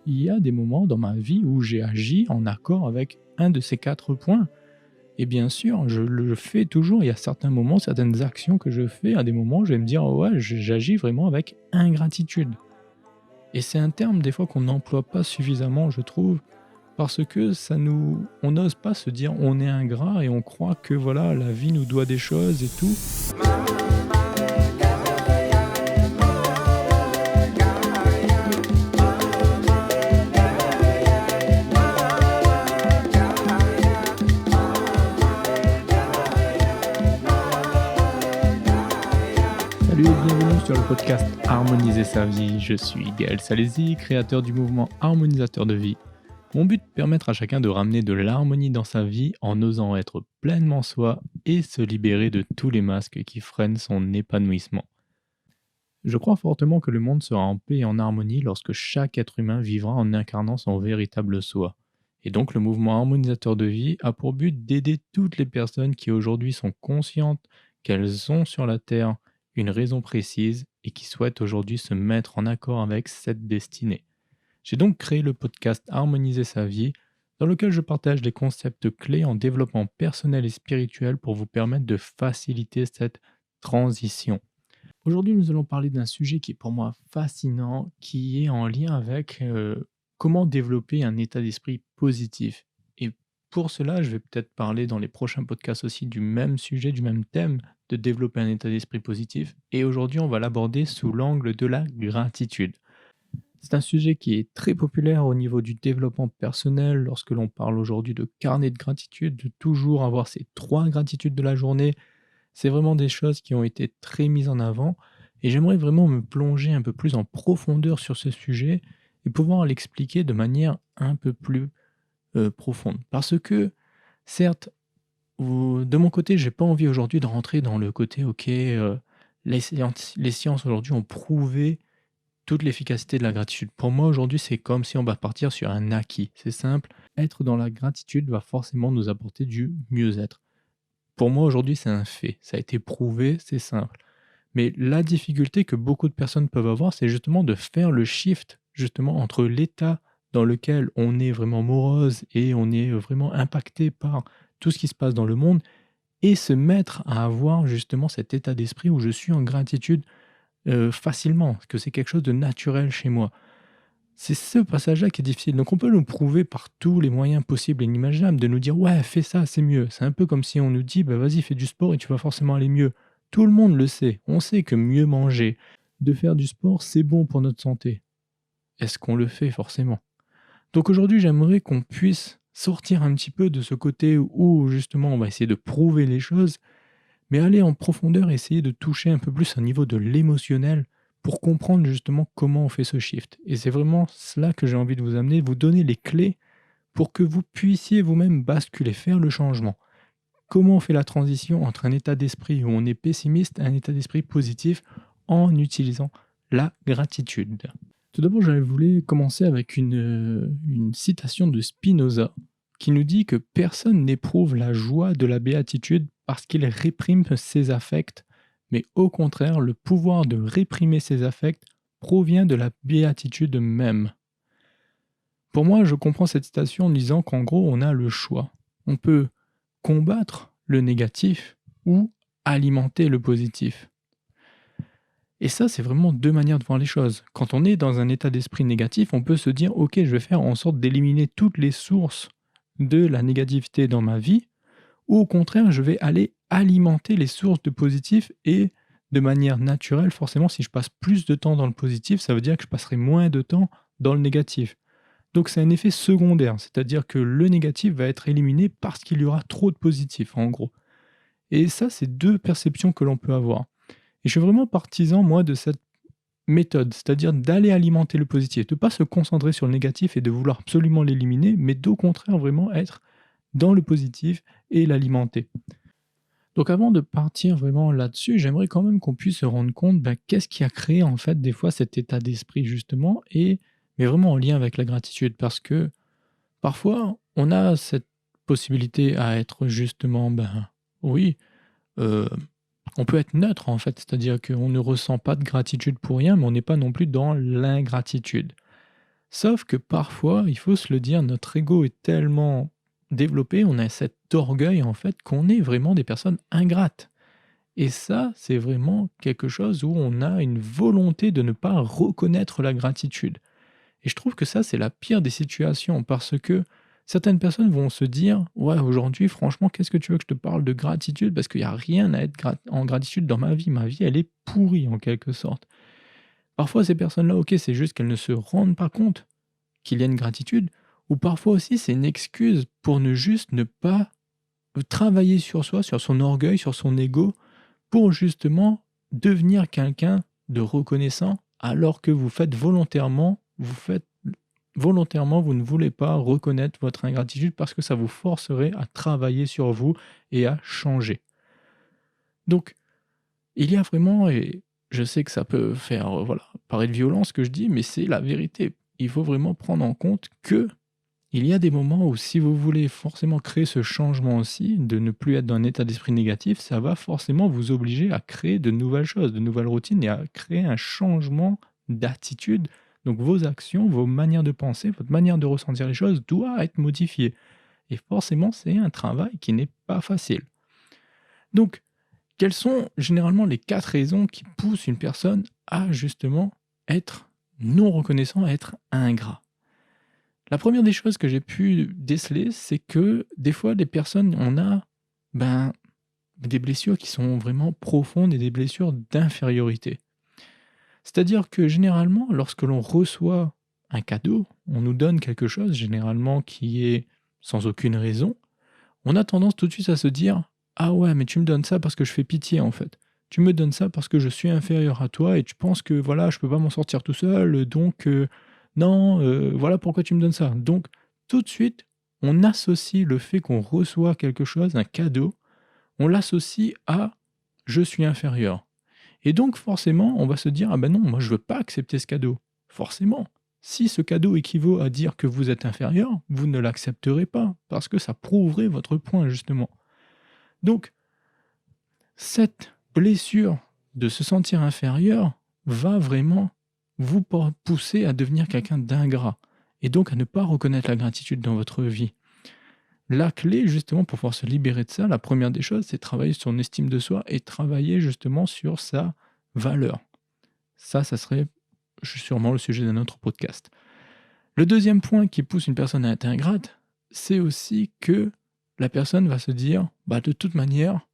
il y a des moments dans ma vie où j'ai agi en accord avec un de ces 4 points. Et bien sûr, je le fais toujours. Il y a certains moments, certaines actions que je fais, à des moments, je vais me dire: «Ouais, j'agis vraiment avec ingratitude». Et c'est un terme des fois qu'on n'emploie pas suffisamment, je trouve, parce que on n'ose pas se dire on est ingrat et on croit que voilà, la vie nous doit des choses et tout. Salut et bienvenue sur le podcast Harmoniser sa vie. Je suis Gaël Salézy, créateur du mouvement Harmonisateur de vie. Mon but, permettre à chacun de ramener de l'harmonie dans sa vie en osant être pleinement soi et se libérer de tous les masques qui freinent son épanouissement. Je crois fortement que le monde sera en paix et en harmonie lorsque chaque être humain vivra en incarnant son véritable soi. Et donc le mouvement harmonisateur de vie a pour but d'aider toutes les personnes qui aujourd'hui sont conscientes qu'elles ont sur la Terre une raison précise et qui souhaitent aujourd'hui se mettre en accord avec cette destinée. J'ai donc créé le podcast Harmoniser sa vie, dans lequel je partage des concepts clés en développement personnel et spirituel pour vous permettre de faciliter cette transition. Aujourd'hui, nous allons parler d'un sujet qui est pour moi fascinant, qui est en lien avec comment développer un état d'esprit positif. Et pour cela, je vais peut-être parler dans les prochains podcasts aussi du même sujet, du même thème, de développer un état d'esprit positif. Et aujourd'hui, on va l'aborder sous l'angle de la gratitude. C'est un sujet qui est très populaire au niveau du développement personnel lorsque l'on parle aujourd'hui de carnet de gratitude, de toujours avoir ces 3 gratitudes de la journée. C'est vraiment des choses qui ont été très mises en avant et j'aimerais vraiment me plonger un peu plus en profondeur sur ce sujet et pouvoir l'expliquer de manière un peu plus profonde. Parce que, certes, de mon côté, j'ai pas envie aujourd'hui de rentrer dans le côté, OK, les sciences aujourd'hui ont prouvé toute l'efficacité de la gratitude. Pour moi, aujourd'hui, c'est comme si on va partir sur un acquis. C'est simple, être dans la gratitude va forcément nous apporter du mieux-être. Pour moi, aujourd'hui, c'est un fait. Ça a été prouvé, c'est simple. Mais la difficulté que beaucoup de personnes peuvent avoir, c'est justement de faire le shift justement entre l'état dans lequel on est vraiment morose et on est vraiment impacté par tout ce qui se passe dans le monde et se mettre à avoir justement cet état d'esprit où je suis en gratitude facilement, que c'est quelque chose de naturel chez moi. C'est ce passage-là qui est difficile. Donc on peut nous prouver par tous les moyens possibles et inimaginables de nous dire: «Ouais, fais ça, c'est mieux». C'est un peu comme si on nous dit: «Bah, vas-y, fais du sport et tu vas forcément aller mieux». Tout le monde le sait. On sait que mieux manger, de faire du sport, c'est bon pour notre santé. Est-ce qu'on le fait forcément? Donc aujourd'hui, j'aimerais qu'on puisse sortir un petit peu de ce côté où justement on va essayer de prouver les choses, mais aller en profondeur, essayer de toucher un peu plus au niveau de l'émotionnel pour comprendre justement comment on fait ce shift. Et c'est vraiment cela que j'ai envie de vous amener, vous donner les clés pour que vous puissiez vous-même basculer, faire le changement. Comment on fait la transition entre un état d'esprit où on est pessimiste et un état d'esprit positif en utilisant la gratitude. Tout d'abord, je voulais commencer avec une citation de Spinoza qui nous dit que personne n'éprouve la joie de la béatitude parce qu'il réprime ses affects, mais au contraire, le pouvoir de réprimer ses affects provient de la béatitude même. Pour moi, je comprends cette citation en disant qu'en gros, on a le choix. On peut combattre le négatif ou alimenter le positif. Et ça, c'est vraiment 2 manières de voir les choses. Quand on est dans un état d'esprit négatif, on peut se dire: «OK, je vais faire en sorte d'éliminer toutes les sources de la négativité dans ma vie», ou au contraire, je vais aller alimenter les sources de positif et de manière naturelle, forcément, si je passe plus de temps dans le positif, ça veut dire que je passerai moins de temps dans le négatif. Donc c'est un effet secondaire, c'est-à-dire que le négatif va être éliminé parce qu'il y aura trop de positif, en gros. Et ça, c'est 2 perceptions que l'on peut avoir. Et je suis vraiment partisan, moi, de cette méthode, c'est-à-dire d'aller alimenter le positif, de ne pas se concentrer sur le négatif et de vouloir absolument l'éliminer, mais d'au contraire vraiment être dans le positif et l'alimenter. Donc avant de partir vraiment là-dessus, j'aimerais quand même qu'on puisse se rendre compte, qu'est-ce qui a créé en fait des fois cet état d'esprit justement, mais vraiment en lien avec la gratitude, parce que parfois on a cette possibilité à être justement, oui, euh, on peut être neutre en fait, c'est-à-dire qu'on ne ressent pas de gratitude pour rien, mais on n'est pas non plus dans l'ingratitude. Sauf que parfois, il faut se le dire, notre ego est tellement développé, on a cet orgueil en fait qu'on est vraiment des personnes ingrates. Et ça, c'est vraiment quelque chose où on a une volonté de ne pas reconnaître la gratitude. Et je trouve que ça, c'est la pire des situations parce que certaines personnes vont se dire: «Ouais, aujourd'hui, franchement, qu'est-ce que tu veux que je te parle de gratitude? Parce qu'il y a rien à être en gratitude dans ma vie. Ma vie, elle est pourrie en quelque sorte». Parfois, ces personnes-là, OK, c'est juste qu'elles ne se rendent pas compte qu'il y a une gratitude, ou parfois aussi, c'est une excuse pour ne pas travailler sur soi, sur son orgueil, sur son ego, pour justement devenir quelqu'un de reconnaissant, alors que volontairement, vous ne voulez pas reconnaître votre ingratitude parce que ça vous forcerait à travailler sur vous et à changer. Donc, il y a vraiment, et je sais que ça peut faire voilà, paraître violent ce que je dis, mais c'est la vérité. Il faut vraiment prendre en compte que il y a des moments où si vous voulez forcément créer ce changement aussi, de ne plus être dans un état d'esprit négatif, ça va forcément vous obliger à créer de nouvelles choses, de nouvelles routines et à créer un changement d'attitude. Donc vos actions, vos manières de penser, votre manière de ressentir les choses doit être modifiée. Et forcément, c'est un travail qui n'est pas facile. Donc, quelles sont généralement les 4 raisons qui poussent une personne à justement être non reconnaissant, à être ingrat? La première des choses que j'ai pu déceler, c'est que des fois, des personnes, on a ben, des blessures qui sont vraiment profondes et des blessures d'infériorité. C'est-à-dire que généralement, lorsque l'on reçoit un cadeau, on nous donne quelque chose, généralement qui est sans aucune raison, on a tendance tout de suite à se dire: «Ah ouais, mais tu me donnes ça parce que je fais pitié en fait. Tu me donnes ça parce que je suis inférieur à toi et tu penses que voilà, je peux pas m'en sortir tout seul, donc non, voilà pourquoi tu me donnes ça». Donc tout de suite, on associe le fait qu'on reçoit quelque chose, un cadeau, on l'associe à «je suis inférieur». Et donc forcément, on va se dire: «Ah ben non, moi je veux pas accepter ce cadeau». Forcément, si ce cadeau équivaut à dire que vous êtes inférieur, vous ne l'accepterez pas, parce que ça prouverait votre point justement. Donc cette blessure de se sentir inférieur va vraiment vous pousser à devenir quelqu'un d'ingrat, et donc à ne pas reconnaître la gratitude dans votre vie. La clé justement pour pouvoir se libérer de ça, la première des choses, c'est travailler sur son estime de soi et travailler justement sur sa valeur. Ça serait sûrement le sujet d'un autre podcast. Le deuxième point qui pousse une personne à être ingrate, c'est aussi que la personne va se dire: «Bah, de toute manière,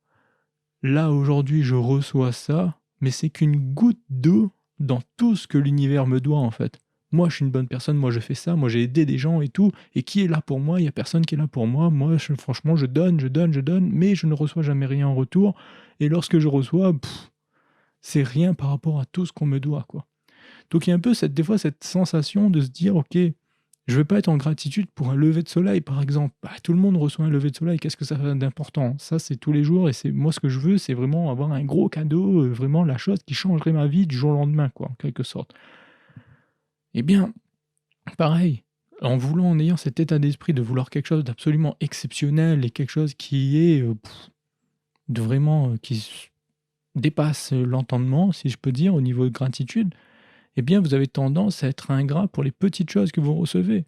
là aujourd'hui je reçois ça, mais c'est qu'une goutte d'eau dans tout ce que l'univers me doit en fait. Moi je suis une bonne personne, moi je fais ça, moi j'ai aidé des gens et tout, et qui est là pour moi? Il y a personne qui est là pour moi. Moi franchement je donne, je donne, je donne, mais je ne reçois jamais rien en retour, et lorsque je reçois, c'est rien par rapport à tout ce qu'on me doit, quoi». Donc il y a un peu des fois cette sensation de se dire: «OK, je ne vais pas être en gratitude pour un lever de soleil», par exemple. Bah, tout le monde reçoit un lever de soleil, qu'est-ce que ça a d'important? Ça, c'est tous les jours, et c'est moi ce que je veux, c'est vraiment avoir un gros cadeau, vraiment la chose qui changerait ma vie du jour au lendemain, quoi, en quelque sorte. Eh bien, pareil, en ayant cet état d'esprit de vouloir quelque chose d'absolument exceptionnel et quelque chose qui est, de vraiment, qui dépasse l'entendement, si je peux dire, au niveau de gratitude, eh bien, vous avez tendance à être ingrat pour les petites choses que vous recevez.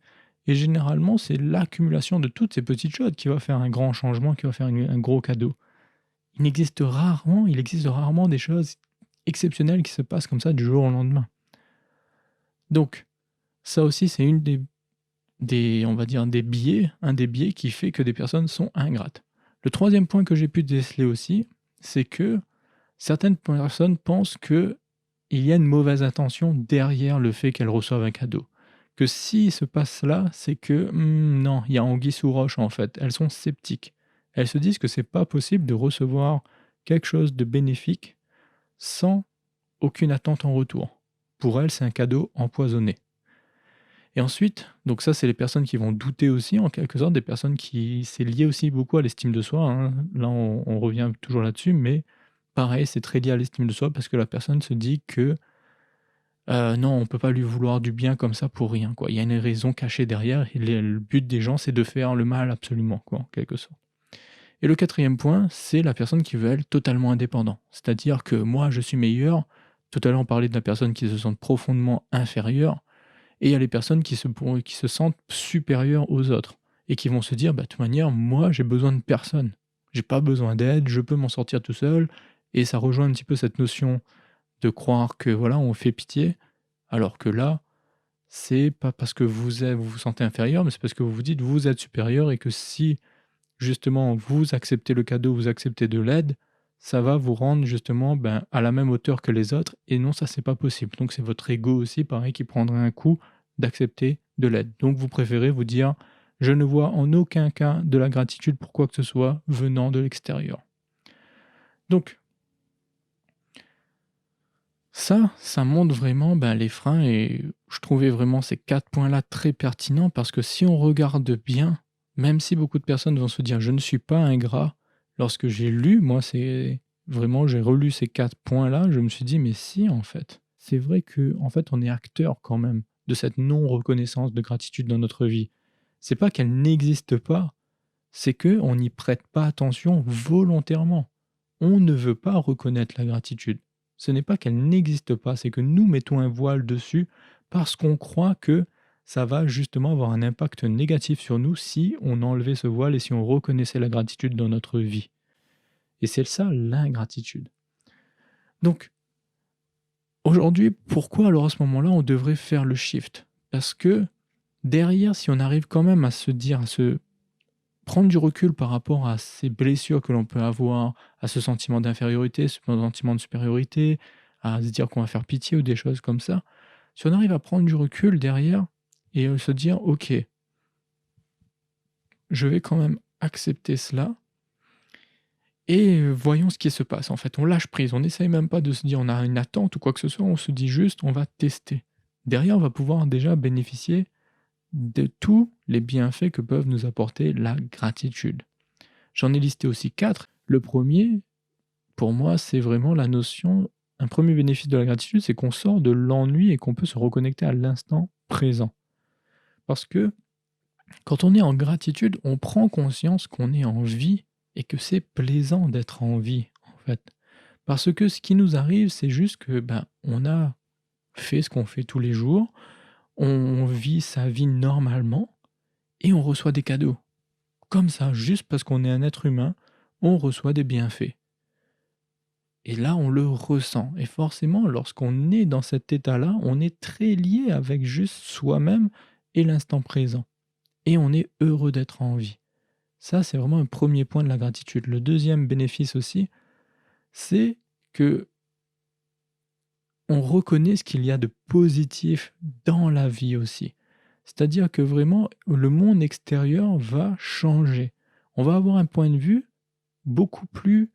Et généralement, c'est l'accumulation de toutes ces petites choses qui va faire un grand changement, qui va faire un gros cadeau. Il existe rarement des choses exceptionnelles qui se passent comme ça du jour au lendemain. Donc, ça aussi, c'est on va dire, un des biais qui fait que des personnes sont ingrates. Le troisième point que j'ai pu déceler aussi, c'est que certaines personnes pensent que il y a une mauvaise intention derrière le fait qu'elles reçoivent un cadeau. Que s'il se passe là, c'est que non, il y a anguille sous roche en fait. Elles sont sceptiques. Elles se disent que c'est pas possible de recevoir quelque chose de bénéfique sans aucune attente en retour. Pour elles, c'est un cadeau empoisonné. Et ensuite, donc ça, c'est les personnes qui vont douter aussi, en quelque sorte, des personnes qui... C'est lié aussi beaucoup à l'estime de soi, hein. Là, on revient toujours là-dessus, mais pareil, c'est très lié à l'estime de soi parce que la personne se dit que non, on peut pas lui vouloir du bien comme ça pour rien, quoi. Il y a une raison cachée derrière, et le but des gens, c'est de faire le mal absolument, quoi, en quelque sorte. Et le quatrième point, c'est la personne qui veut être totalement indépendant. C'est-à-dire que moi, je suis meilleur. Tout à l'heure, on parlait de la personne qui se sent profondément inférieure. Et il y a les personnes qui se sentent supérieures aux autres et qui vont se dire: «Bah, de toute manière, moi, j'ai besoin de personne. J'ai pas besoin d'aide, je peux m'en sortir tout seul» et ça rejoint un petit peu cette notion de croire que, voilà, on fait pitié, alors que là, c'est pas parce que vous vous sentez inférieur, mais c'est parce que vous vous dites: «Vous êtes supérieur» et que si, justement, vous acceptez le cadeau, vous acceptez de l'aide, ça va vous rendre justement, ben, à la même hauteur que les autres et non, ça, c'est pas possible. Donc c'est votre ego aussi, pareil, qui prendrait un coup d'accepter de l'aide. Donc vous préférez vous dire: «Je ne vois en aucun cas de la gratitude pour quoi que ce soit venant de l'extérieur». Donc ça montre vraiment, ben, les freins et je trouvais vraiment ces 4 points-là très pertinents parce que si on regarde bien, même si beaucoup de personnes vont se dire: «Je ne suis pas ingrat», lorsque j'ai lu, moi, c'est vraiment j'ai relu ces 4 points-là, je me suis dit: «Mais si, en fait». C'est vrai que en fait, on est acteur quand même de cette non-reconnaissance de gratitude dans notre vie. C'est pas qu'elle n'existe pas, c'est qu'on n'y prête pas attention volontairement. On ne veut pas reconnaître la gratitude. Ce n'est pas qu'elle n'existe pas, c'est que nous mettons un voile dessus parce qu'on croit que ça va justement avoir un impact négatif sur nous si on enlevait ce voile et si on reconnaissait la gratitude dans notre vie. Et c'est ça l'ingratitude. Donc, aujourd'hui, pourquoi alors à ce moment-là on devrait faire le shift? Parce que derrière, si on arrive quand même à se dire, à se prendre du recul par rapport à ces blessures que l'on peut avoir, à ce sentiment d'infériorité, ce sentiment de supériorité, à se dire qu'on va faire pitié ou des choses comme ça. Si on arrive à prendre du recul derrière et se dire: «OK, je vais quand même accepter cela et voyons ce qui se passe». En fait, on lâche prise, on n'essaye même pas de se dire on a une attente ou quoi que ce soit, on se dit juste: «On va tester». Derrière, on va pouvoir déjà bénéficier de tous les bienfaits que peuvent nous apporter la gratitude. J'en ai listé aussi 4. Le premier, pour moi, c'est vraiment la notion un premier bénéfice de la gratitude, c'est qu'on sort de l'ennui et qu'on peut se reconnecter à l'instant présent. Parce que quand on est en gratitude, on prend conscience qu'on est en vie et que c'est plaisant d'être en vie, en fait. Parce que ce qui nous arrive, c'est juste que, ben, on a fait ce qu'on fait tous les jours, on vit sa vie normalement et on reçoit des cadeaux. Comme ça, juste parce qu'on est un être humain, on reçoit des bienfaits. Et là, on le ressent. Et forcément, lorsqu'on est dans cet état-là, on est très lié avec juste soi-même et l'instant présent. Et on est heureux d'être en vie. Ça, c'est vraiment un premier point de la gratitude. Le deuxième bénéfice aussi, c'est que on reconnaît ce qu'il y a de positif dans la vie aussi. C'est-à-dire que vraiment, le monde extérieur va changer. On va avoir un point de vue beaucoup plus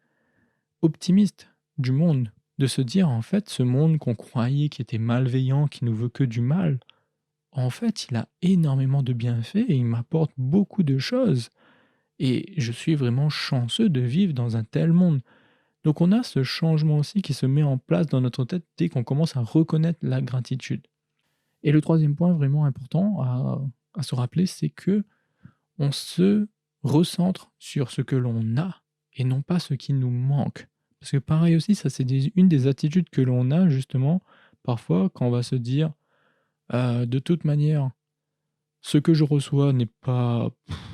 optimiste du monde, de se dire en fait ce monde qu'on croyait qui était malveillant, qui nous veut que du mal, en fait il a énormément de bienfaits et il m'apporte beaucoup de choses et je suis vraiment chanceux de vivre dans un tel monde. Donc on a ce changement aussi qui se met en place dans notre tête dès qu'on commence à reconnaître la gratitude. Et le troisième point vraiment important à se rappeler, c'est que on se recentre sur ce que l'on a et non pas ce qui nous manque. Parce que pareil aussi, ça c'est une des attitudes que l'on a justement parfois quand on va se dire de toute manière, ce que je reçois n'est pas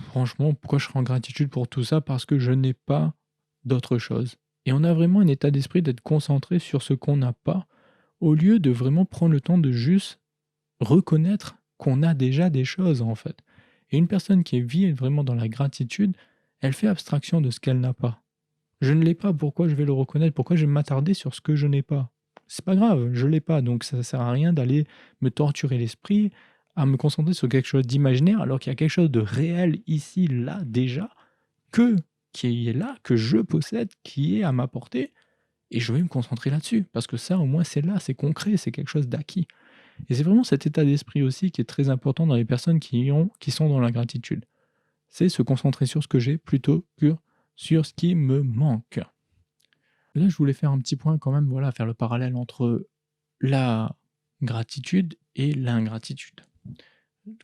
franchement, pourquoi je serais en gratitude pour tout ça? Parce que je n'ai pas d'autre chose. Et on a vraiment un état d'esprit d'être concentré sur ce qu'on n'a pas, au lieu de vraiment prendre le temps de juste reconnaître qu'on a déjà des choses en fait. Et une personne qui vit vraiment dans la gratitude, elle fait abstraction de ce qu'elle n'a pas. Je ne l'ai pas, pourquoi je vais le reconnaître? Pourquoi je vais m'attarder sur ce que je n'ai pas? C'est pas grave, je l'ai pas, donc ça sert à rien d'aller me torturer l'esprit, à me concentrer sur quelque chose d'imaginaire, alors qu'il y a quelque chose de réel ici, là, déjà, que qui est là, que je possède, qui est à ma portée, et je vais me concentrer là-dessus, parce que ça, au moins, c'est là, c'est concret, c'est quelque chose d'acquis. Et c'est vraiment cet état d'esprit aussi qui est très important dans les personnes qui sont dans la gratitude. C'est se concentrer sur ce que j'ai plutôt que sur ce qui me manque. Là, je voulais faire un petit point quand même, voilà, faire le parallèle entre la gratitude et l'ingratitude.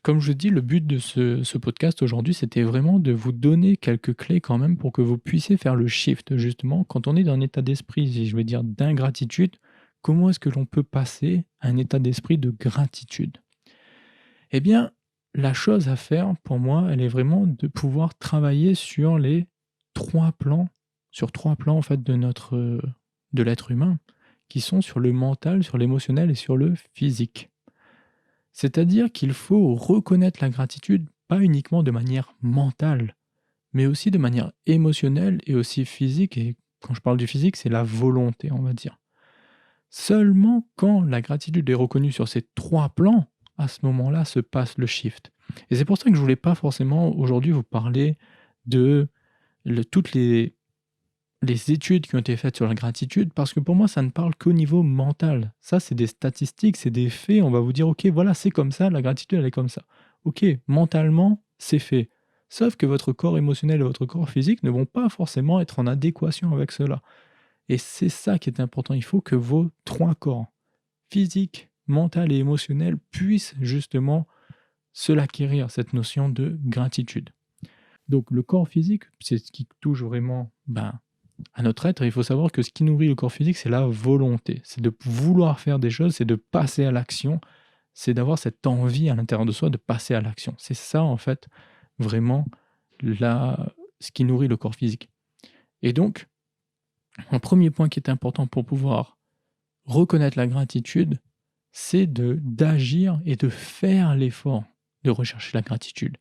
Comme je dis, le but de ce podcast aujourd'hui, c'était vraiment de vous donner quelques clés quand même pour que vous puissiez faire le shift justement. Quand on est dans un état d'esprit, si je vais dire d'ingratitude, comment est-ce que l'on peut passer à un état d'esprit de gratitude? Eh bien, la chose à faire pour moi, elle est vraiment de pouvoir travailler sur les 3 plans, sur 3 plans en fait de l'être humain, qui sont sur le mental, sur l'émotionnel et sur le physique. C'est-à-dire qu'il faut reconnaître la gratitude, pas uniquement de manière mentale, mais aussi de manière émotionnelle et aussi physique, et quand je parle du physique, c'est la volonté, on va dire. Seulement quand la gratitude est reconnue sur ces 3 plans, à ce moment-là se passe le shift. Et c'est pour ça que je voulais pas forcément aujourd'hui vous parler de toutes les études qui ont été faites sur la gratitude, parce que pour moi, ça ne parle qu'au niveau mental. Ça, c'est des statistiques, c'est des faits. On va vous dire, ok, voilà, c'est comme ça, la gratitude, elle est comme ça. Ok, mentalement, c'est fait. Sauf que votre corps émotionnel et votre corps physique ne vont pas forcément être en adéquation avec cela. Et c'est ça qui est important. Il faut que vos 3 corps, physique, mental et émotionnel, puissent justement se l'acquérir, cette notion de gratitude. Donc le corps physique, c'est ce qui touche vraiment à notre être. Il faut savoir que ce qui nourrit le corps physique, c'est la volonté. C'est de vouloir faire des choses, c'est de passer à l'action, c'est d'avoir cette envie à l'intérieur de soi de passer à l'action. C'est ça, en fait, vraiment, ce qui nourrit le corps physique. Et donc, un premier point qui est important pour pouvoir reconnaître la gratitude, c'est d'agir et de faire l'effort de rechercher la gratitude.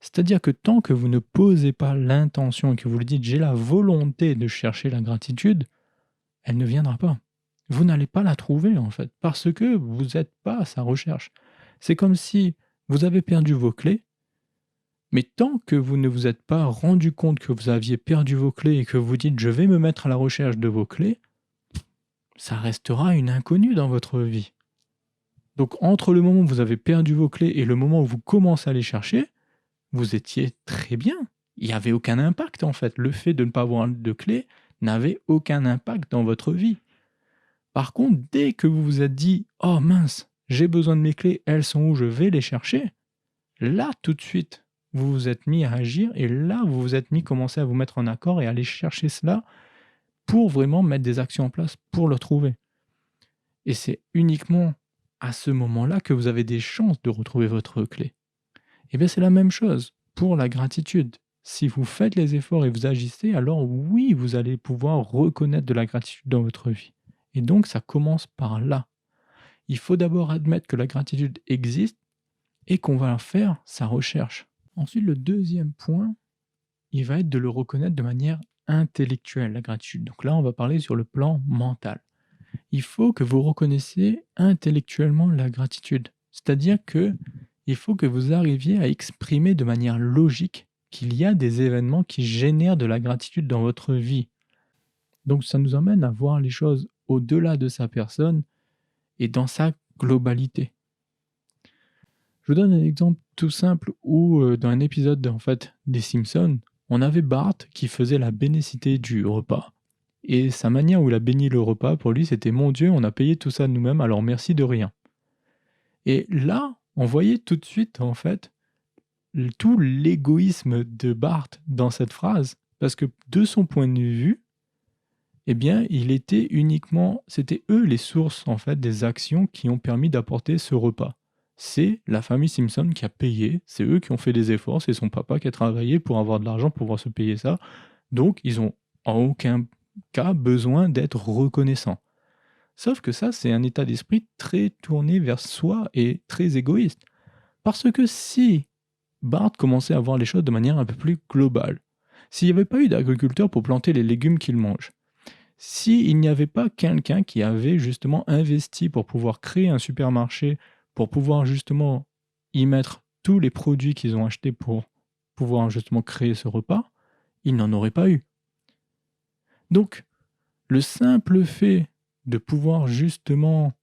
C'est-à-dire que tant que vous ne posez pas l'intention et que vous le dites, j'ai la volonté de chercher la gratitude, elle ne viendra pas. Vous n'allez pas la trouver en fait, parce que vous n'êtes pas à sa recherche. C'est comme si vous avez perdu vos clés, mais tant que vous ne vous êtes pas rendu compte que vous aviez perdu vos clés et que vous dites, je vais me mettre à la recherche de vos clés, ça restera une inconnue dans votre vie. Donc entre le moment où vous avez perdu vos clés et le moment où vous commencez à les chercher, vous étiez très bien. Il n'y avait aucun impact en fait. Le fait de ne pas avoir de clés n'avait aucun impact dans votre vie. Par contre, dès que vous vous êtes dit « Oh mince, j'ai besoin de mes clés, elles sont où, je vais les chercher », là tout de suite, vous vous êtes mis à agir et là vous vous êtes mis à commencer à vous mettre en accord et à aller chercher cela pour vraiment mettre des actions en place pour le trouver. Et c'est uniquement à ce moment-là que vous avez des chances de retrouver votre clé. Et bien c'est la même chose pour la gratitude. Si vous faites les efforts et vous agissez, alors oui, vous allez pouvoir reconnaître de la gratitude dans votre vie. Et donc ça commence par là. Il faut d'abord admettre que la gratitude existe et qu'on va faire sa recherche. Ensuite, le deuxième point, il va être de le reconnaître de manière intellectuelle, la gratitude. Donc là, on va parler sur le plan mental. Il faut que vous reconnaissiez intellectuellement la gratitude. C'est-à-dire que il faut que vous arriviez à exprimer de manière logique qu'il y a des événements qui génèrent de la gratitude dans votre vie. Donc ça nous emmène à voir les choses au-delà de sa personne et dans sa globalité. Je vous donne un exemple tout simple où dans un épisode en fait des Simpsons, on avait Bart qui faisait la bénicité du repas. Et sa manière où il a béni le repas, pour lui, c'était mon Dieu, on a payé tout ça nous-mêmes, alors merci de rien. Et là, on voyait tout de suite, en fait, tout l'égoïsme de Bart dans cette phrase, parce que de son point de vue, eh bien, c'était eux les sources, en fait, des actions qui ont permis d'apporter ce repas. C'est la famille Simpson qui a payé, c'est eux qui ont fait des efforts, c'est son papa qui a travaillé pour avoir de l'argent pour pouvoir se payer ça. Donc, ils ont en aucun cas besoin d'être reconnaissants. Sauf que ça, c'est un état d'esprit très tourné vers soi et très égoïste. Parce que si Bart commençait à voir les choses de manière un peu plus globale, s'il n'y avait pas eu d'agriculteur pour planter les légumes qu'il mange, s'il n'y avait pas quelqu'un qui avait justement investi pour pouvoir créer un supermarché, pour pouvoir justement y mettre tous les produits qu'ils ont achetés pour pouvoir justement créer ce repas, il n'en aurait pas eu. Donc, le simple fait de pouvoir justement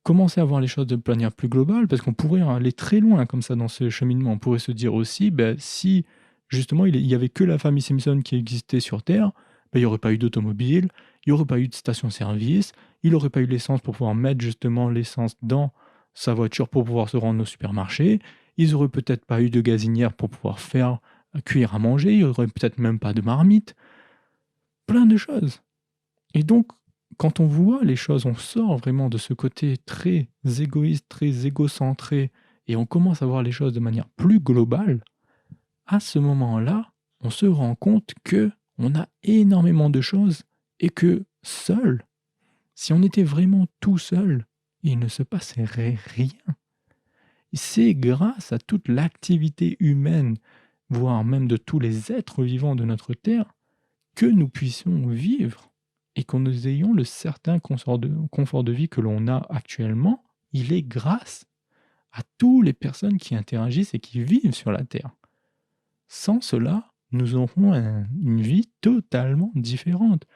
commencer à voir les choses de manière plus globale, parce qu'on pourrait aller très loin comme ça dans ce cheminement. On pourrait se dire aussi, si justement il n'y avait que la famille Simpson qui existait sur Terre, il n'y aurait pas eu d'automobile, il n'y aurait pas eu de station-service, il n'aurait pas eu l'essence pour pouvoir mettre justement l'essence dans sa voiture pour pouvoir se rendre au supermarché, ils n'auraient peut-être pas eu de gazinière pour pouvoir faire cuire à manger, il n'y aurait peut-être même pas de marmite, plein de choses. Et donc, quand on voit les choses, on sort vraiment de ce côté très égoïste, très égocentré et on commence à voir les choses de manière plus globale, à ce moment-là, on se rend compte que on a énormément de choses et que seul, si on était vraiment tout seul, il ne se passerait rien. C'est grâce à toute l'activité humaine, voire même de tous les êtres vivants de notre Terre, que nous puissions vivre et que nous ayons le certain confort de vie que l'on a actuellement. Il est grâce à toutes les personnes qui interagissent et qui vivent sur la Terre. Sans cela, nous aurons une vie totalement différente.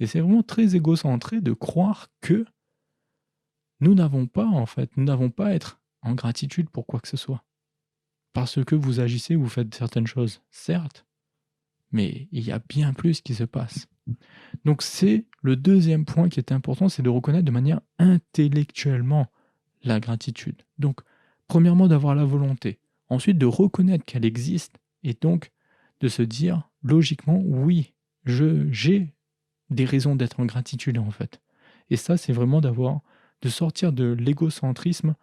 Et c'est vraiment très égocentré de croire que nous n'avons pas à être en gratitude pour quoi que ce soit. Parce que vous agissez, vous faites certaines choses, certes, mais il y a bien plus qui se passe. Donc c'est le deuxième point qui est important, c'est de reconnaître de manière intellectuellement la gratitude. Donc, premièrement, d'avoir la volonté. Ensuite, de reconnaître qu'elle existe et donc de se dire logiquement, oui, j'ai des raisons d'être en gratitude en fait. Et ça, c'est vraiment de sortir de l'égocentrisme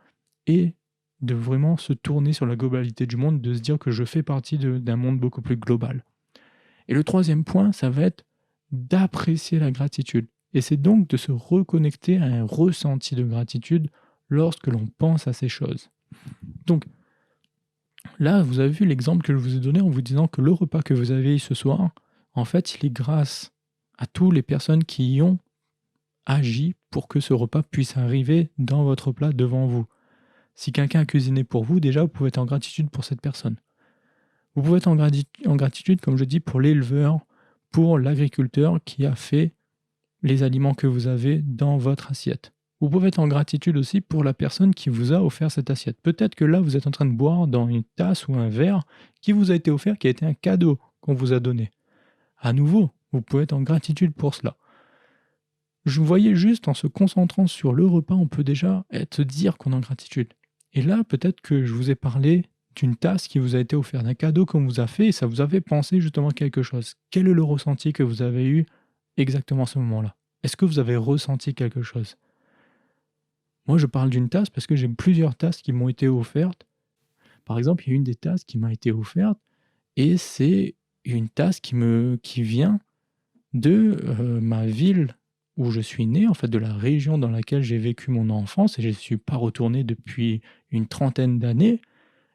et de vraiment se tourner sur la globalité du monde, de se dire que je fais partie d'un monde beaucoup plus global. Et le troisième point, ça va être d'apprécier la gratitude. Et c'est donc de se reconnecter à un ressenti de gratitude lorsque l'on pense à ces choses. Donc là, vous avez vu l'exemple que je vous ai donné en vous disant que le repas que vous avez eu ce soir, en fait, il est grâce à toutes les personnes qui y ont agi pour que ce repas puisse arriver dans votre plat devant vous. Si quelqu'un a cuisiné pour vous, déjà, vous pouvez être en gratitude pour cette personne. Vous pouvez être en gratitude, comme je dis, pour l'éleveur, pour l'agriculteur qui a fait les aliments que vous avez dans votre assiette. Vous pouvez être en gratitude aussi pour la personne qui vous a offert cette assiette. Peut-être que là, vous êtes en train de boire dans une tasse ou un verre qui vous a été offert, qui a été un cadeau qu'on vous a donné. À nouveau, vous pouvez être en gratitude pour cela. Je voyais juste en se concentrant sur le repas, on peut déjà se dire qu'on est en gratitude. Et là, peut-être que je vous ai parlé d'une tasse qui vous a été offerte, d'un cadeau qu'on vous a fait, et ça vous a fait penser justement à quelque chose. Quel est le ressenti que vous avez eu exactement à ce moment-là? Est-ce que vous avez ressenti quelque chose? Moi, je parle d'une tasse parce que j'ai plusieurs tasses qui m'ont été offertes. Par exemple, il y a une des tasses qui m'a été offerte, et c'est une tasse qui vient de ma ville où je suis né, en fait, de la région dans laquelle j'ai vécu mon enfance, et je ne suis pas retourné depuis une trentaine d'années.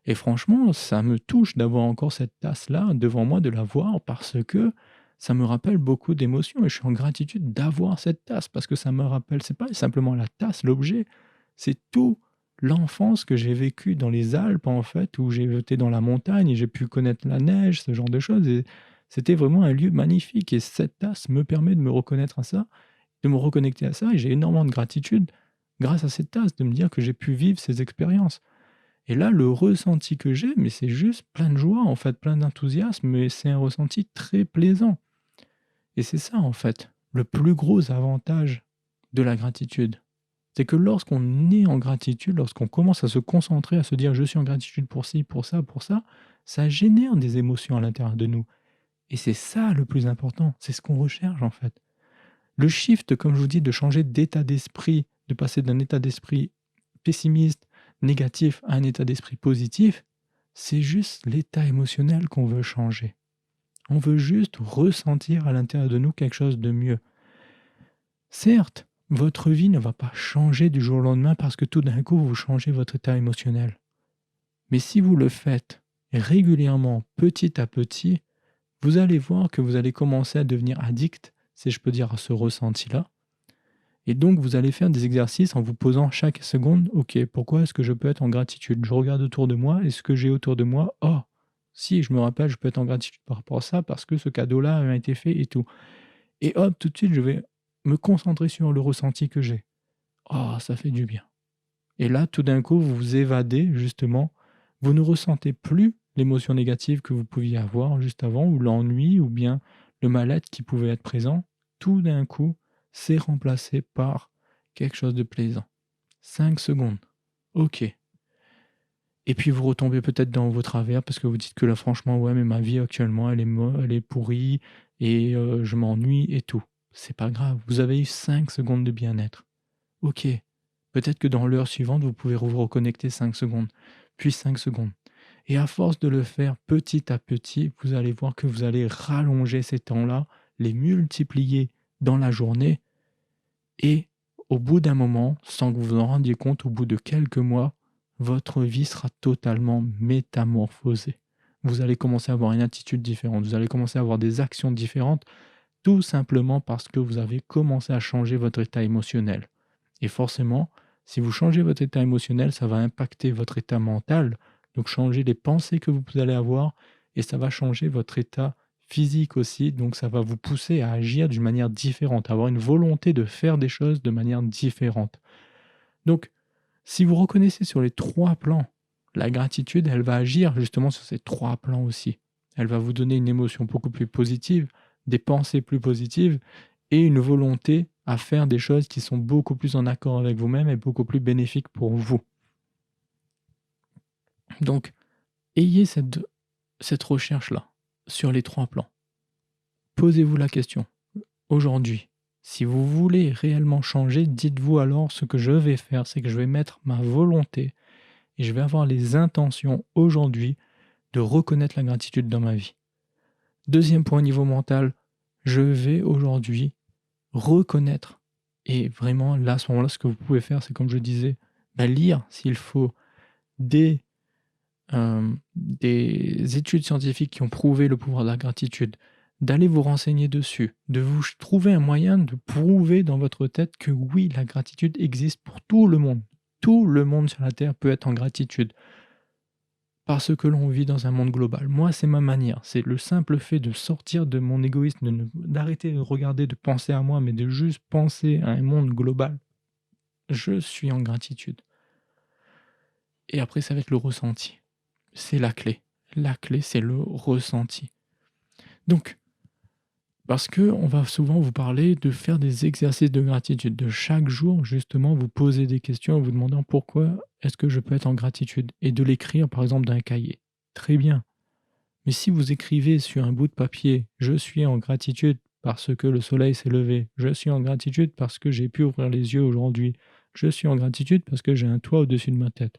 Et franchement, ça me touche d'avoir encore cette tasse-là devant moi, de la voir, parce que ça me rappelle beaucoup d'émotions. Et je suis en gratitude d'avoir cette tasse, parce que ça me rappelle, c'est pas simplement la tasse, l'objet, c'est tout l'enfance que j'ai vécue dans les Alpes, en fait, où j'ai été dans la montagne et j'ai pu connaître la neige, ce genre de choses. Et c'était vraiment un lieu magnifique. Et cette tasse me permet de me reconnaître à ça, de me reconnecter à ça. Et j'ai énormément de gratitude grâce à cette tasse, de me dire que j'ai pu vivre ces expériences. Et là, le ressenti que j'ai, mais c'est juste plein de joie, en fait, plein d'enthousiasme, mais c'est un ressenti très plaisant. Et c'est ça, en fait, le plus gros avantage de la gratitude. C'est que lorsqu'on est en gratitude, lorsqu'on commence à se concentrer, à se dire je suis en gratitude pour ci, pour ça génère des émotions à l'intérieur de nous. Et c'est ça le plus important, c'est ce qu'on recherche en fait. Le shift, comme je vous dis, de changer d'état d'esprit, de passer d'un état d'esprit pessimiste, négatif à un état d'esprit positif, c'est juste l'état émotionnel qu'on veut changer. On veut juste ressentir à l'intérieur de nous quelque chose de mieux. Certes, votre vie ne va pas changer du jour au lendemain parce que tout d'un coup vous changez votre état émotionnel. Mais si vous le faites régulièrement, petit à petit, vous allez voir que vous allez commencer à devenir addict, si je peux dire, à ce ressenti-là. Et donc, vous allez faire des exercices en vous posant chaque seconde, ok, pourquoi est-ce que je peux être en gratitude? Je regarde autour de moi, est-ce que j'ai autour de moi, oh, si, je me rappelle, je peux être en gratitude par rapport à ça parce que ce cadeau-là a été fait et tout. Et hop, tout de suite, je vais me concentrer sur le ressenti que j'ai. Oh, ça fait du bien. Et là, tout d'un coup, vous vous évadez, justement. Vous ne ressentez plus l'émotion négative que vous pouviez avoir juste avant, ou l'ennui, ou bien le mal-être qui pouvait être présent. Tout d'un coup, c'est remplacé par quelque chose de plaisant. 5 secondes. Ok. Et puis vous retombez peut-être dans vos travers parce que vous dites que là, franchement, ouais, mais ma vie actuellement, elle est pourrie et je m'ennuie et tout. C'est pas grave. Vous avez eu 5 secondes de bien-être. Ok. Peut-être que dans l'heure suivante, vous pouvez vous reconnecter 5 secondes. puis 5 secondes. Et à force de le faire petit à petit, vous allez voir que vous allez rallonger ces temps-là, les multiplier dans la journée et au bout d'un moment, sans que vous vous en rendiez compte, au bout de quelques mois, votre vie sera totalement métamorphosée. Vous allez commencer à avoir une attitude différente, vous allez commencer à avoir des actions différentes, tout simplement parce que vous avez commencé à changer votre état émotionnel. Et forcément, si vous changez votre état émotionnel, ça va impacter votre état mental, donc changer les pensées que vous allez avoir, et ça va changer votre état physique aussi, donc ça va vous pousser à agir d'une manière différente, à avoir une volonté de faire des choses de manière différente. Donc, si vous reconnaissez sur les 3 plans, la gratitude, elle va agir justement sur ces 3 plans aussi. Elle va vous donner une émotion beaucoup plus positive, des pensées plus positives et une volonté à faire des choses qui sont beaucoup plus en accord avec vous-même et beaucoup plus bénéfiques pour vous. Donc, ayez cette recherche-là sur les 3 plans. Posez-vous la question. Aujourd'hui, si vous voulez réellement changer, dites-vous alors ce que je vais faire, c'est que je vais mettre ma volonté et je vais avoir les intentions aujourd'hui de reconnaître la gratitude dans ma vie. Deuxième point niveau mental, je vais aujourd'hui reconnaître. Et vraiment, là, à ce moment-là, ce que vous pouvez faire, c'est comme je disais, lire s'il faut des, des études scientifiques qui ont prouvé le pouvoir de la gratitude, d'aller vous renseigner dessus, de vous trouver un moyen de prouver dans votre tête que oui, la gratitude existe pour tout le monde. Tout le monde sur la Terre peut être en gratitude parce que l'on vit dans un monde global. Moi, c'est ma manière. C'est le simple fait de sortir de mon égoïsme, d'arrêter de regarder, de penser à moi, mais de juste penser à un monde global. Je suis en gratitude. Et après, ça va être le ressenti. C'est la clé. La clé, c'est le ressenti. Donc, parce que on va souvent vous parler de faire des exercices de gratitude, de chaque jour, justement, vous poser des questions en vous demandant pourquoi est-ce que je peux être en gratitude et de l'écrire, par exemple, dans un cahier. Très bien. Mais si vous écrivez sur un bout de papier, je suis en gratitude parce que le soleil s'est levé, je suis en gratitude parce que j'ai pu ouvrir les yeux aujourd'hui, je suis en gratitude parce que j'ai un toit au-dessus de ma tête.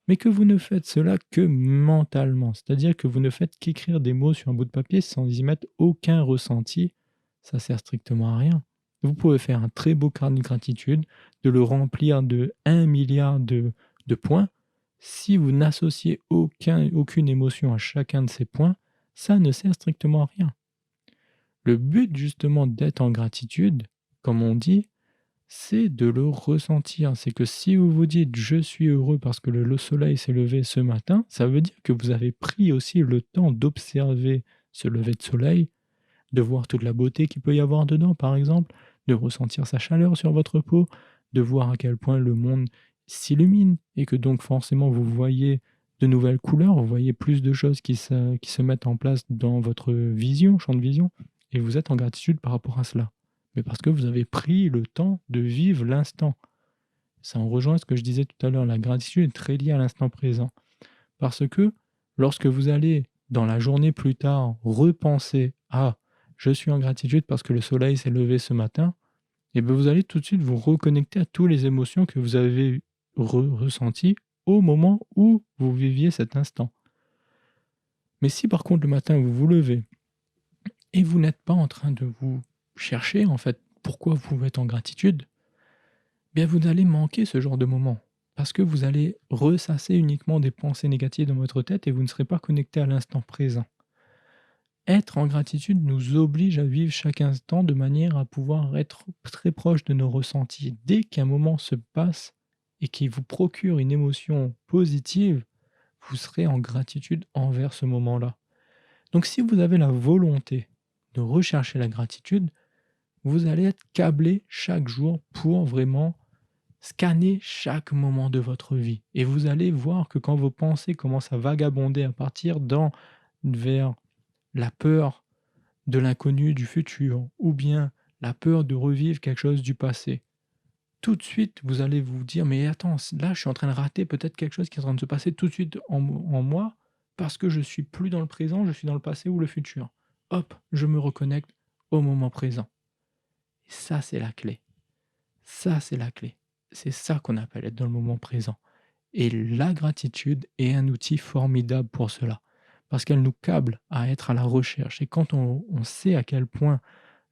Mais que vous ne faites cela que mentalement, c'est-à-dire que vous ne faites qu'écrire des mots sur un bout de papier sans y mettre aucun ressenti, ça sert strictement à rien. Vous pouvez faire un très beau carnet de gratitude, de le remplir de 1 milliard de points. Si vous n'associez aucune émotion à chacun de ces points, ça ne sert strictement à rien. Le but justement d'être en gratitude, comme on dit, c'est de le ressentir. C'est que si vous vous dites je suis heureux parce que le soleil s'est levé ce matin, ça veut dire que vous avez pris aussi le temps d'observer ce lever de soleil, de voir toute la beauté qu'il peut y avoir dedans par exemple, de ressentir sa chaleur sur votre peau, de voir à quel point le monde s'illumine et que donc forcément vous voyez de nouvelles couleurs, vous voyez plus de choses qui se mettent en place dans votre vision, champ de vision, et vous êtes en gratitude par rapport à cela. Mais parce que vous avez pris le temps de vivre l'instant. Ça en rejoint ce que je disais tout à l'heure, la gratitude est très liée à l'instant présent. Parce que lorsque vous allez, dans la journée plus tard, repenser à je suis en gratitude parce que le soleil s'est levé ce matin, et bien vous allez tout de suite vous reconnecter à toutes les émotions que vous avez ressenties au moment où vous viviez cet instant. Mais si par contre le matin vous vous levez et vous n'êtes pas en train de vous chercher en fait pourquoi vous pouvez être en gratitude, bien vous allez manquer ce genre de moment. Parce que vous allez ressasser uniquement des pensées négatives dans votre tête et vous ne serez pas connecté à l'instant présent. Être en gratitude nous oblige à vivre chaque instant de manière à pouvoir être très proche de nos ressentis. Dès qu'un moment se passe et qu'il vous procure une émotion positive, vous serez en gratitude envers ce moment-là. Donc si vous avez la volonté de rechercher la gratitude, vous allez être câblé chaque jour pour vraiment scanner chaque moment de votre vie. Et vous allez voir que quand vos pensées commencent à vagabonder, à partir vers la peur de l'inconnu du futur, ou bien la peur de revivre quelque chose du passé, tout de suite, vous allez vous dire: «Mais attends, là, je suis en train de rater peut-être quelque chose qui est en train de se passer tout de suite en moi, parce que je suis plus dans le présent, je suis dans le passé ou le futur». Hop, je me reconnecte au moment présent. Et ça, c'est la clé. Ça, c'est la clé. C'est ça qu'on appelle être dans le moment présent. Et la gratitude est un outil formidable pour cela, parce qu'elle nous câble à être à la recherche. Et quand on sait à quel point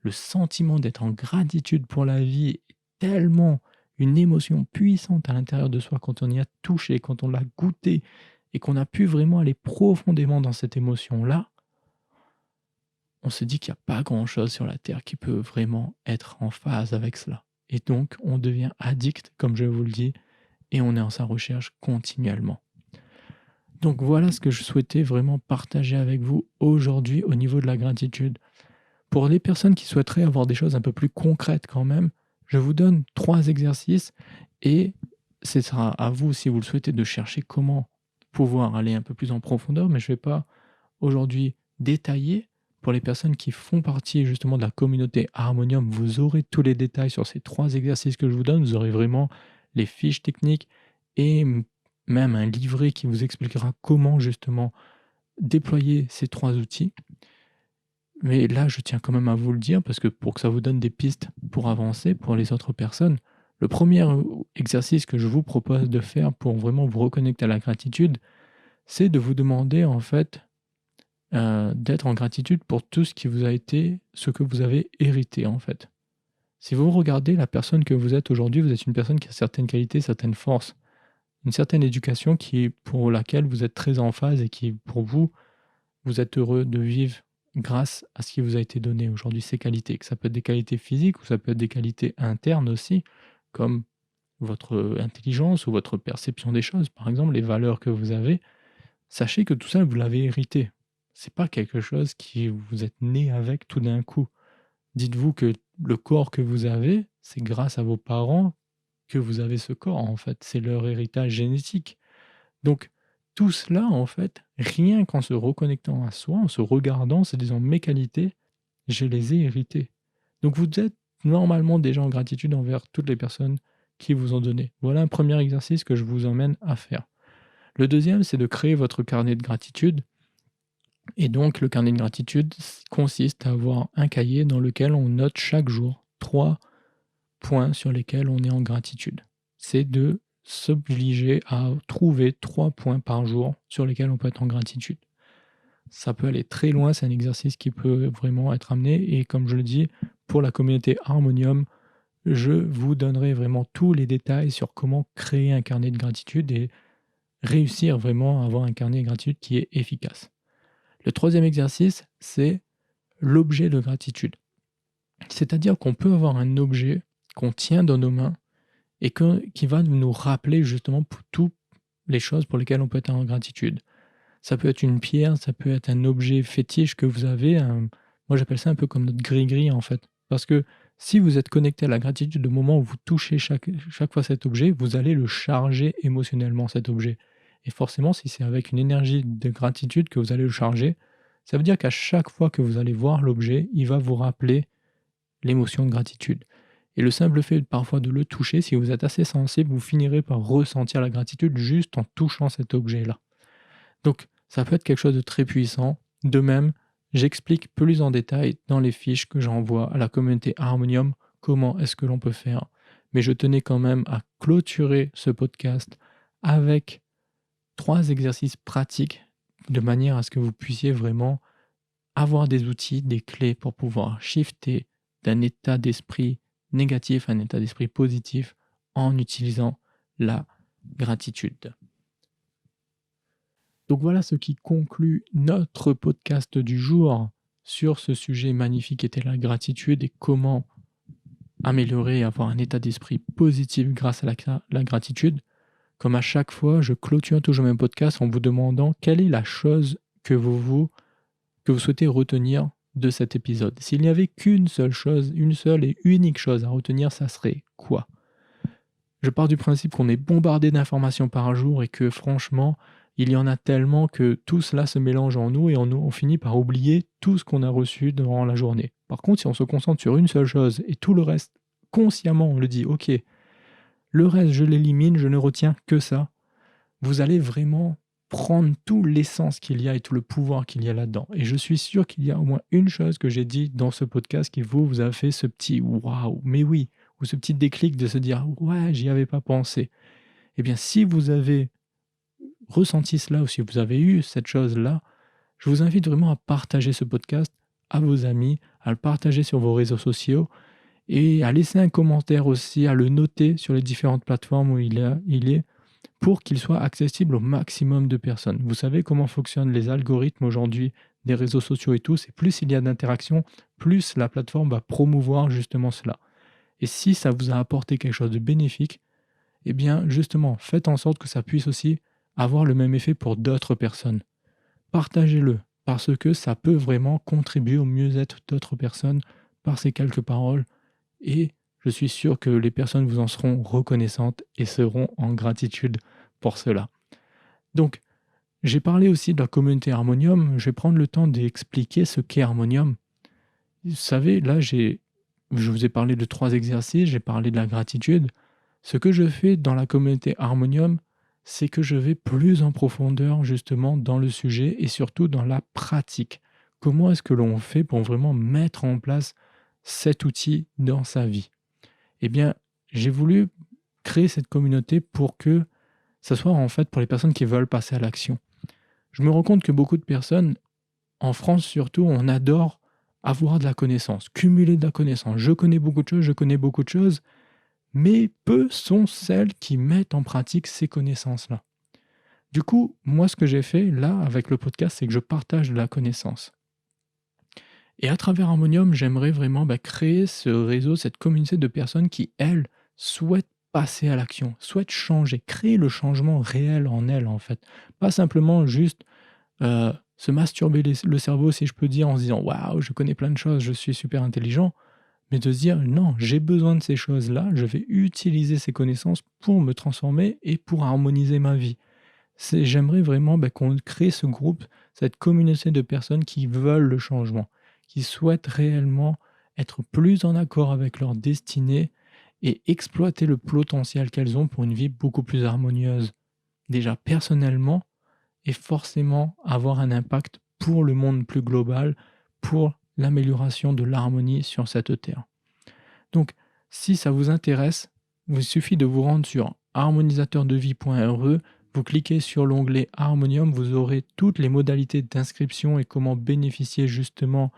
le sentiment d'être en gratitude pour la vie est tellement une émotion puissante à l'intérieur de soi, quand on y a touché, quand on l'a goûté, et qu'on a pu vraiment aller profondément dans cette émotion-là, on se dit qu'il n'y a pas grand-chose sur la Terre qui peut vraiment être en phase avec cela. Et donc, on devient addict, comme je vous le dis, et on est en sa recherche continuellement. Donc voilà ce que je souhaitais vraiment partager avec vous aujourd'hui au niveau de la gratitude. Pour les personnes qui souhaiteraient avoir des choses un peu plus concrètes quand même, je vous donne 3 exercices et ce sera à vous, si vous le souhaitez, de chercher comment pouvoir aller un peu plus en profondeur, mais je ne vais pas aujourd'hui détailler. Pour les personnes qui font partie justement de la communauté Harmonium, vous aurez tous les détails sur ces 3 exercices que je vous donne. Vous aurez vraiment les fiches techniques et même un livret qui vous expliquera comment justement déployer ces 3 outils. Mais là, je tiens quand même à vous le dire parce que pour que ça vous donne des pistes pour avancer pour les autres personnes, le premier exercice que je vous propose de faire pour vraiment vous reconnecter à la gratitude, c'est de vous demander en fait d'être en gratitude pour tout ce qui vous a été, ce que vous avez hérité en fait. Si vous regardez la personne que vous êtes aujourd'hui, vous êtes une personne qui a certaines qualités, certaines forces, une certaine éducation pour laquelle vous êtes très en phase et qui, pour vous, vous êtes heureux de vivre grâce à ce qui vous a été donné aujourd'hui, ces qualités. Que ça peut être des qualités physiques ou ça peut être des qualités internes aussi, comme votre intelligence ou votre perception des choses, par exemple, les valeurs que vous avez. Sachez que tout ça, vous l'avez hérité. C'est pas quelque chose qui vous êtes né avec tout d'un coup. Dites-vous que le corps que vous avez, c'est grâce à vos parents que vous avez ce corps, en fait. C'est leur héritage génétique. Donc, tout cela, en fait, rien qu'en se reconnectant à soi, en se regardant, en se disant mes qualités, je les ai héritées. Donc, vous êtes normalement déjà en gratitude envers toutes les personnes qui vous ont donné. Voilà un premier exercice que je vous emmène à faire. Le deuxième, c'est de créer votre carnet de gratitude. Et donc, le carnet de gratitude consiste à avoir un cahier dans lequel on note chaque jour 3 points sur lesquels on est en gratitude. C'est de s'obliger à trouver 3 points par jour sur lesquels on peut être en gratitude. Ça peut aller très loin, c'est un exercice qui peut vraiment être amené. Et comme je le dis, pour la communauté Harmonium, je vous donnerai vraiment tous les détails sur comment créer un carnet de gratitude et réussir vraiment à avoir un carnet de gratitude qui est efficace. Le troisième exercice, c'est l'objet de gratitude. C'est-à-dire qu'on peut avoir un objet qu'on tient dans nos mains et qui va nous rappeler justement pour toutes les choses pour lesquelles on peut être en gratitude. Ça peut être une pierre, ça peut être un objet fétiche que vous avez. Moi, j'appelle ça un peu comme notre gris-gris en fait. Parce que si vous êtes connecté à la gratitude au moment où vous touchez chaque fois cet objet, vous allez le charger émotionnellement, cet objet. Et forcément, si c'est avec une énergie de gratitude que vous allez le charger, ça veut dire qu'à chaque fois que vous allez voir l'objet, il va vous rappeler l'émotion de gratitude. Et le simple fait parfois de le toucher, si vous êtes assez sensible, vous finirez par ressentir la gratitude juste en touchant cet objet-là. Donc, ça peut être quelque chose de très puissant. De même, j'explique plus en détail dans les fiches que j'envoie à la communauté Harmonium comment est-ce que l'on peut faire. Mais je tenais quand même à clôturer ce podcast avec 3 exercices pratiques de manière à ce que vous puissiez vraiment avoir des outils, des clés pour pouvoir shifter d'un état d'esprit négatif à un état d'esprit positif en utilisant la gratitude. Donc voilà ce qui conclut notre podcast du jour sur ce sujet magnifique qui était la gratitude et comment améliorer et avoir un état d'esprit positif grâce à la gratitude. Comme à chaque fois, je clôture toujours mes podcasts en vous demandant quelle est la chose que vous souhaitez retenir de cet épisode. S'il n'y avait qu'une seule chose, une seule et unique chose à retenir, ça serait quoi? Je pars du principe qu'on est bombardé d'informations par jour et que franchement, il y en a tellement que tout cela se mélange en nous et on finit par oublier tout ce qu'on a reçu durant la journée. Par contre, si on se concentre sur une seule chose et tout le reste, consciemment, on le dit, ok, le reste, je l'élimine, je ne retiens que ça, vous allez vraiment prendre tout l'essence qu'il y a et tout le pouvoir qu'il y a là-dedans. Et je suis sûr qu'il y a au moins une chose que j'ai dit dans ce podcast qui vous a fait ce petit waouh, mais oui, ou ce petit déclic de se dire ouais, j'y avais pas pensé. Eh bien, si vous avez ressenti cela ou si vous avez eu cette chose-là, je vous invite vraiment à partager ce podcast à vos amis, à le partager sur vos réseaux sociaux et à laisser un commentaire aussi, à le noter sur les différentes plateformes où il est pour qu'il soit accessible au maximum de personnes. Vous savez comment fonctionnent les algorithmes aujourd'hui des réseaux sociaux et tout, c'est plus il y a d'interactions, plus la plateforme va promouvoir justement cela. Et si ça vous a apporté quelque chose de bénéfique, eh bien justement, faites en sorte que ça puisse aussi avoir le même effet pour d'autres personnes. Partagez-le, parce que ça peut vraiment contribuer au mieux-être d'autres personnes par ces quelques paroles, et je suis sûr que les personnes vous en seront reconnaissantes et seront en gratitude pour cela. Donc, j'ai parlé aussi de la communauté Harmonium, je vais prendre le temps d'expliquer ce qu'est Harmonium. Vous savez, là, je vous ai parlé de 3 exercices, j'ai parlé de la gratitude. Ce que je fais dans la communauté Harmonium, c'est que je vais plus en profondeur justement dans le sujet et surtout dans la pratique. Comment est-ce que l'on fait pour vraiment mettre en place cet outil dans sa vie? Eh bien, j'ai voulu créer cette communauté pour que ça soit en fait pour les personnes qui veulent passer à l'action. Je me rends compte que beaucoup de personnes, en France surtout, on adore avoir de la connaissance, cumuler de la connaissance. Je connais beaucoup de choses, mais peu sont celles qui mettent en pratique ces connaissances-là. Du coup, moi, ce que j'ai fait là avec le podcast, c'est que je partage de la connaissance. Et à travers Harmonium, j'aimerais vraiment créer ce réseau, cette communauté de personnes qui, elles, souhaitent passer à l'action, souhaitent changer, créer le changement réel en elles, en fait. Pas simplement juste se masturber le cerveau, si je peux dire, en se disant waouh, je connais plein de choses, je suis super intelligent, mais de se dire non, j'ai besoin de ces choses-là, je vais utiliser ces connaissances pour me transformer et pour harmoniser ma vie. J'aimerais vraiment qu'on crée ce groupe, cette communauté de personnes qui veulent le changement, qui souhaitent réellement être plus en accord avec leur destinée et exploiter le potentiel qu'elles ont pour une vie beaucoup plus harmonieuse. Déjà personnellement, et forcément avoir un impact pour le monde plus global, pour l'amélioration de l'harmonie sur cette terre. Donc, si ça vous intéresse, il suffit de vous rendre sur harmonisateurdevie.re, vous cliquez sur l'onglet Harmonium, vous aurez toutes les modalités d'inscription et comment bénéficier justement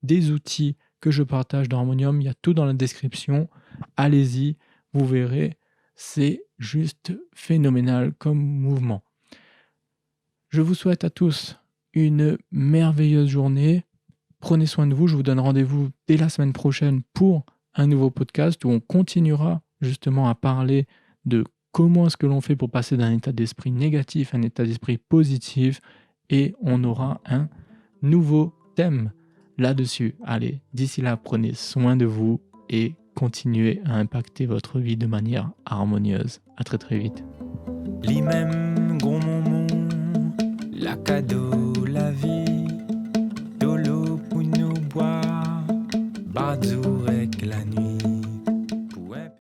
des outils que je partage dans Harmonium. Il y a tout dans la description. Allez-y, vous verrez, c'est juste phénoménal comme mouvement. Je vous souhaite à tous une merveilleuse journée. Prenez soin de vous. Je vous donne rendez-vous dès la semaine prochaine pour un nouveau podcast où on continuera justement à parler de comment est-ce que l'on fait pour passer d'un état d'esprit négatif à un état d'esprit positif, et on aura un nouveau thème là-dessus. Allez, d'ici là, prenez soin de vous et continuez à impacter votre vie de manière harmonieuse. À très très vite. Les mêmes gros moments, la cadeau, la vie.